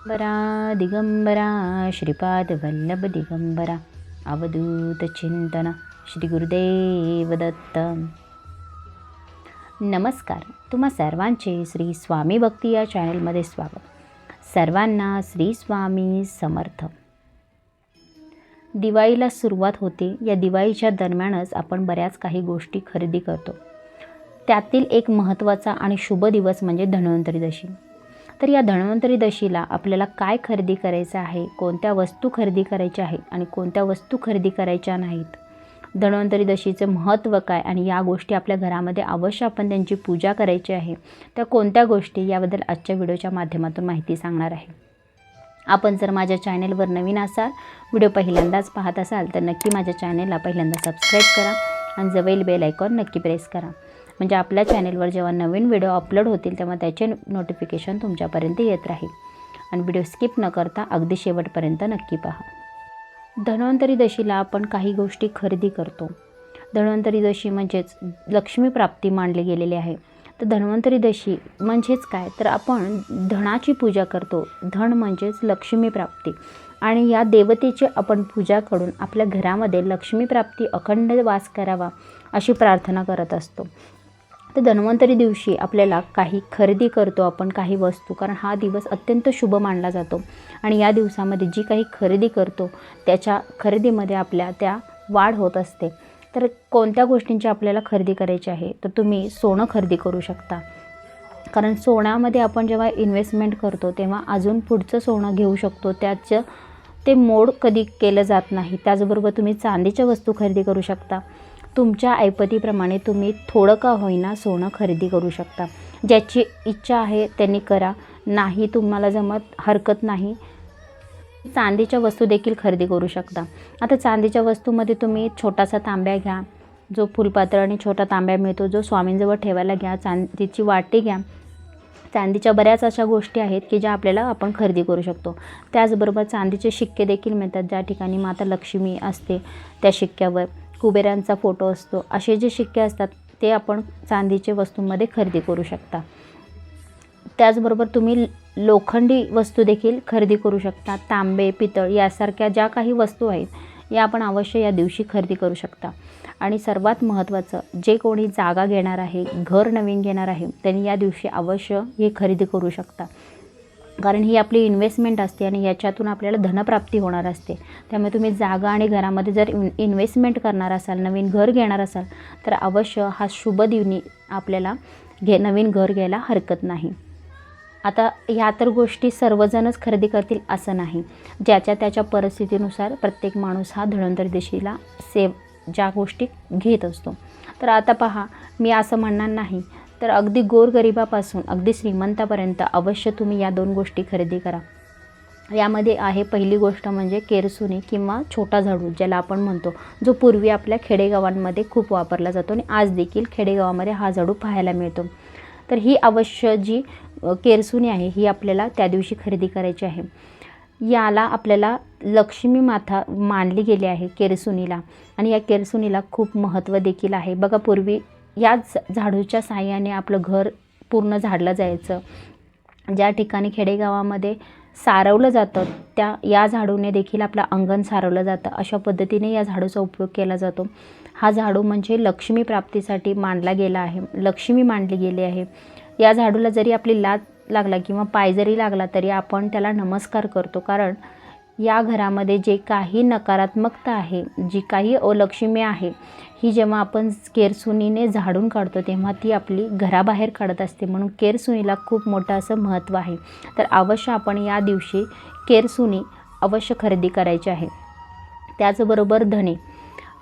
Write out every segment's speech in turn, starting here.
दिगंबरा दिगंबरा श्रीपाद वल्लभ दिगंबरा अवधूत चिंतन श्री गुरुदेव दत्त. नमस्कार. तुम्हा सर्वांचे श्री स्वामी भक्ती या चॅनलमध्ये स्वागत. सर्वांना श्री स्वामी समर्थ. दिवाळीला सुरुवात होते. या दिवाळीच्या दरम्यानच आपण बऱ्याच काही गोष्टी खरेदी करतो. त्यातील एक महत्त्वाचा आणि शुभ दिवस म्हणजे धन्वंतरी दशी. तर या धन्वंतरी दशीला आपल्याला काय खरेदी करायचं आहे, कोणत्या वस्तू खरेदी करायच्या आहे आणि कोणत्या वस्तू खरेदी करायच्या नाहीत, धन्वंतरी दशीचे महत्त्व काय आणि या गोष्टी आपल्या घरामध्ये अवश्य आपण त्यांची पूजा करायची आहे, त्या कोणत्या गोष्टी याबद्दल आजच्या व्हिडिओच्या माध्यमातून माहिती सांगणार आहे. आपण जर माझ्या चॅनेलवर नवीन असाल, व्हिडिओ पहिल्यांदाच पाहत असाल तर नक्की माझ्या चॅनेलला पहिल्यांदा सबस्क्राईब करा आणि जवळील बेल आयकॉन नक्की प्रेस करा. म्हणजे आपल्या चॅनेलवर जेव्हा नवीन व्हिडिओ अपलोड होतील तेव्हा त्याचे नोटिफिकेशन तुमच्यापर्यंत येत राहील. आणि व्हिडिओ स्किप न करता अगदी शेवटपर्यंत नक्की पहा. धन्वंतरी दशीला आपण काही गोष्टी खरेदी करतो. धन्वंतरी दशी म्हणजेच लक्ष्मी प्राप्ती मानली गेलेली आहे. तर धन्वंतरी दशी म्हणजेच काय, तर आपण धनाची पूजा करतो. धन म्हणजेच लक्ष्मी प्राप्ती आणि या देवतेची आपण पूजा करून आपल्या घरामध्ये लक्ष्मी प्राप्ती अखंड वास करावा अशी प्रार्थना करत असतो. तर धन्वंतरी दिवशी आपल्याला काही खरेदी करतो आपण, काही वस्तू, कारण हा दिवस अत्यंत शुभ मानला जातो. आणि या दिवसामध्ये जी काही खरेदी करतो त्याच्या खरेदीमध्ये आपल्या त्या वाढ होत असते. तर कोणत्या गोष्टींची आपल्याला खरेदी करायची आहे, तर तुम्ही सोनं खरेदी करू शकता. कारण सोन्यामध्ये आपण जेव्हा इन्व्हेस्टमेंट करतो तेव्हा अजून पुढचं सोनं घेऊ शकतो. त्याचं ते मोड कधी केलं जात नाही. त्याचबरोबर तुम्ही चांदीच्या वस्तू खरेदी करू शकता. तुमच्या ऐपतीप्रमाणे तुम्ही थोडं का होईना सोनं खरेदी करू शकता. ज्याची इच्छा आहे त्यांनी करा, नाही तुम्हाला जमत हरकत नाही. चांदीच्या वस्तू देखील खरेदी करू शकता. आता चांदीच्या वस्तूमध्ये तुम्ही छोटासा तांब्या घ्या, जो फुलपात्र आणि छोटा तांब्या मिळतो, जो स्वामींजवळ ठेवायला घ्या. चांदीची वाटी घ्या. चांदीच्या बऱ्याच अशा गोष्टी आहेत की ज्या आपल्याला आपण खरेदी करू शकतो. त्याचबरोबर चांदीचे शिक्के देखील मिळतात, ज्या ठिकाणी माता लक्ष्मी असते त्या शिक्क्यावर कुबेरांचा फोटो असतो. असे जे शिक्के असतात ते आपण चांदीच्या वस्तूंमध्ये खरेदी करू शकता. त्याचबरोबर तुम्ही लोखंडी वस्तू देखील खरेदी करू शकता. तांबे, पितळ यासारख्या ज्या काही वस्तू आहेत या आपण अवश्य या दिवशी खरेदी करू शकता. आणि सर्वात महत्त्वाचं, जे कोणी जागा घेणार आहे, घर नवीन घेणार आहे, त्यांनी या दिवशी अवश्य हे खरेदी करू शकता. कारण ही आपली इन्व्हेस्टमेंट असते आणि याच्यातून आपल्याला धनप्राप्ती होणार असते. त्यामुळे तुम्ही जागा आणि घरामध्ये जर इन्व्हेस्टमेंट करणार असाल, नवीन घर घेणार असाल, तर अवश्य हा शुभ दिवशी आपल्याला नवीन घर घ्यायला हरकत नाही. आता ह्या तर गोष्टी सर्वजणच खरेदी करतील असं नाही. ज्याच्या त्याच्या परिस्थितीनुसार प्रत्येक माणूस हा धन्वंतरी दशीला ज्या गोष्टी घेत असतो. तर आता पहा, मी असं म्हणणार नाही, तर अगदी गोरगरिबापासून अगदी श्रीमंतापर्यंत अवश्य तुम्ही या दोन गोष्टी खरेदी करा. यामध्ये आहे पहिली गोष्ट म्हणजे केरसुणी किंवा छोटा झाडू ज्याला आपण म्हणतो, जो पूर्वी आपल्या खेडेगावांमध्ये खूप वापरला जातो आणि आज देखील खेडेगावामध्ये हा झाडू पाहायला मिळतो. तर ही अवश्य जी केरसुणी आहे ही आपल्याला त्या दिवशी खरेदी करायची आहे. याला आपल्याला लक्ष्मी माता मानली गेली आहे केरसुणीला, आणि या केरसुणीला खूप महत्त्व देखील आहे. बघा, पूर्वी याच झाडूच्या साहाय्याने आपलं घर पूर्ण झाडलं जायचं. ज्या ठिकाणी खेडेगावामध्ये सारवलं जातं या झाडूने देखील आपलं अंगण सारवलं जातं. अशा पद्धतीने या झाडूचा उपयोग केला जातो. हा झाडू म्हणजे लक्ष्मी प्राप्तीसाठी मानला गेला आहे, लक्ष्मी मानली गेली आहे. या झाडूला जरी आपली लात लागला किंवा पाय जरी लागला तरी आपण त्याला नमस्कार करतो. कारण या घरामध्ये जे काही नकारात्मकता आहे, जी काही अलक्ष्मी आहे, ही जेव्हा आपण केरसुणीने झाडून काढतो तेव्हा ती आपली घराबाहेर काढत असते. म्हणून केरसुणीला खूप मोठं असं महत्त्व आहे. तर अवश्य आपण या दिवशी केरसुणी अवश्य खरेदी करायची आहे. त्याचबरोबर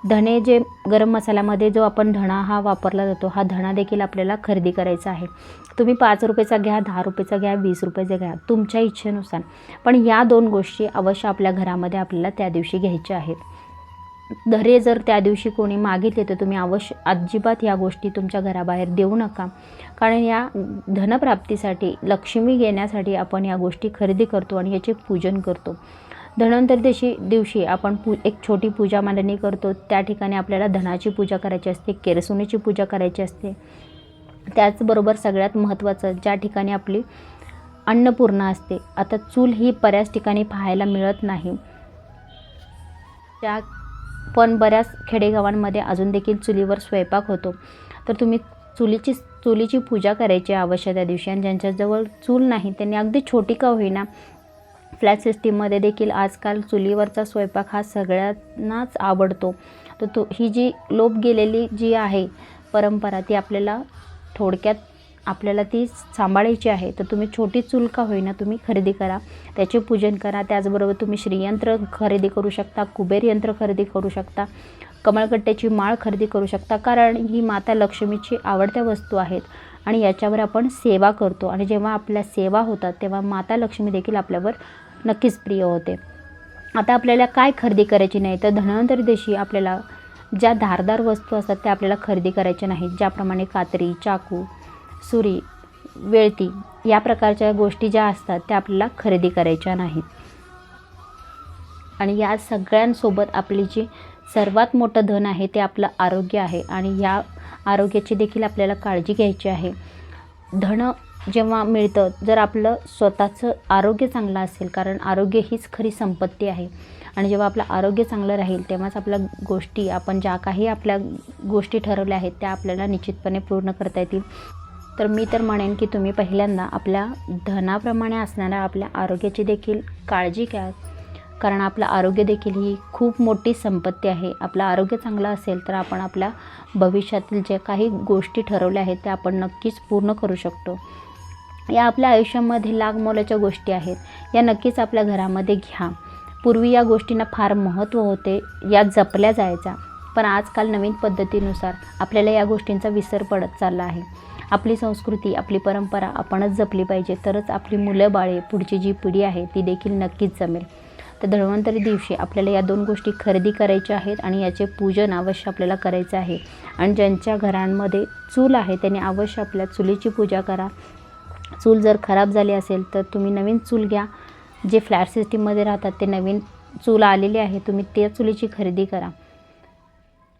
धणे जे गरम मसाल्यामध्ये जो आपण धणा हा वापरला जातो, हा धणा देखील आपल्याला खरेदी करायचा आहे. तुम्ही 5 रुपयाचा घ्या, 10 रुपयाचा घ्या, 20 रुपयाचा घ्या, तुमच्या इच्छेनुसार. पण या दोन गोष्टी अवश्य आपल्या घरामध्ये आपल्याला त्या दिवशी घ्यायच्या आहेत. धरे जर त्या दिवशी कोणी मागितले तर तुम्ही अवश्य अजिबात या गोष्टी तुमच्या घराबाहेर देऊ नका. कारण या धनप्राप्तीसाठी, लक्ष्मी घेण्यासाठी आपण या गोष्टी खरेदी करतो आणि याचे पूजन करतो. धन्वंतरी दिवशी आपण एक छोटी पूजा मांडणी करतो. त्या ठिकाणी आपल्याला धनाची पूजा करायची असते, केरसुणीची पूजा करायची असते. त्याचबरोबर सगळ्यात महत्त्वाचं, ज्या ठिकाणी अन्नपूर्णा असते. आता चूल ही बऱ्याच ठिकाणी पाहायला मिळत नाही, पण बऱ्याच खेडेगावांमध्ये अजून देखील चुलीवर स्वयंपाक होतो. तर तुम्ही चुलीची पूजा करायची आवश्यक त्या दिवशी. आणि ज्यांच्याजवळ चूल नाही त्यांनी अगदी छोटी का होईना, फ्लॅट सिस्टीममध्ये देखील आजकाल चुलीवरचा स्वयंपाक हा सगळ्यांनाच आवडतो. तर ही जी लोप गेलेली जी आहे परंपरा, ती आपल्याला थोडक्यात ती सांभाळायची आहे. तर तुम्ही छोटी चूल का होईना तुम्ही खरेदी करा, त्याचे पूजन करा. त्याचबरोबर तुम्ही श्रीयंत्र खरेदी करू शकता, कुबेर यंत्र खरेदी करू शकता, कमळकट्ट्याची माळ खरेदी करू शकता, कारण ही माता लक्ष्मीची आवडत्या वस्तू आहेत आणि याच्यावर आपण सेवा करतो. आणि जेव्हा आपल्या सेवा होतात तेव्हा माता लक्ष्मी देखील आपल्यावर नक्कीच प्रिय होते. आता आपल्याला काय खरेदी करायची नाही, तर धन्वंतरी दिवशी आपल्याला ज्या धारदार वस्तू असतात त्या आपल्याला खरेदी करायच्या नाहीत. ज्याप्रमाणे कात्री, चाकू, सुरी, वेळती या प्रकारच्या गोष्टी ज्या असतात त्या आपल्याला खरेदी करायच्या नाहीत. आणि या सगळ्यांसोबत आपली जी सर्वात मोठं धन आहे ते आपलं आरोग्य आहे आणि या आरोग्याची देखील आपल्याला काळजी घ्यायची आहे. धन जेव्हा मिळतं, जर आपलं स्वतःचं आरोग्य चांगलं असेल, कारण आरोग्य हीच खरी संपत्ती आहे. आणि जेव्हा आपलं आरोग्य चांगलं राहील तेव्हाच आपल्या गोष्टी, आपण ज्या काही आपल्या गोष्टी ठरवल्या आहेत त्या आपल्याला निश्चितपणे पूर्ण करता येतील. तर मी तर म्हणेन की तुम्ही पहिल्यांदा आपल्या धनाप्रमाणे असणाऱ्या आपल्या आरोग्याची देखील काळजी घ्या, कारण आपलं आरोग्य देखील ही खूप मोठी संपत्ती आहे. आपलं आरोग्य चांगलं असेल तर आपण आपल्या भविष्यातील जे काही गोष्टी ठरवल्या आहेत त्या आपण नक्कीच पूर्ण करू शकतो. या आपल्या आयुष्यामध्ये लाखमोलाच्या गोष्टी आहेत, या नक्कीच आपल्या घरामध्ये घ्या. पूर्वी या गोष्टींना फार महत्त्व होते, या जपल्या जायच्या, पण आजकाल नवीन पद्धतीनुसार आपल्याला या गोष्टींचा विसर पडत चालला आहे. आपली संस्कृती, आपली परंपरा आपणच जपली पाहिजे, तरच आपली मुलं बाळे, पुढची जी पिढी आहे ती देखील नक्कीच जमेल. तर धन्वंतरी दिवशी आपल्याला या 2 गोष्टी खरेदी करायच्या आहेत आणि याचे पूजन अवश्य आपल्याला करायचं आहे. आणि ज्यांच्या घरांमध्ये चूल आहे त्यांनी अवश्य आपल्या चुलीची पूजा करा. चूल जर खराब झाली असेल तर तुम्ही नवीन चूल घ्या. जे फ्लॅट सिस्टीममध्ये राहतात ते नवीन चूल आलेली आहे, तुम्ही त्या चुलीची खरेदी करा.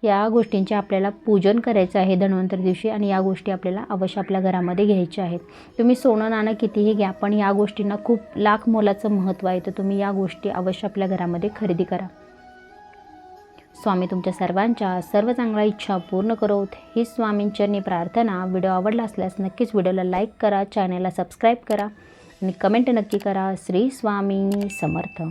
या गोष्टींचे आपल्याला पूजन करायचं आहे धन्वंतरी दिवशी आणि या गोष्टी आपल्याला अवश्य आपल्या घरामध्ये घ्यायच्या आहेत. तुम्ही सोनं नाणं कितीही घ्या, पण या गोष्टींना खूप लाख मोलाचं महत्त्व आहे. तर तुम्ही या गोष्टी अवश्य आपल्या घरामध्ये खरेदी करा. स्वामी तुमच्या सर्वांच्या सर्व चांगल्या इच्छा पूर्ण करोत ही स्वामींचरणी प्रार्थना. व्हिडिओ आवडला असल्यास नक्कीच व्हिडिओला लाईक करा, चॅनलला सबस्क्राईब करा आणि कमेंट नक्की करा. श्री स्वामी समर्थ.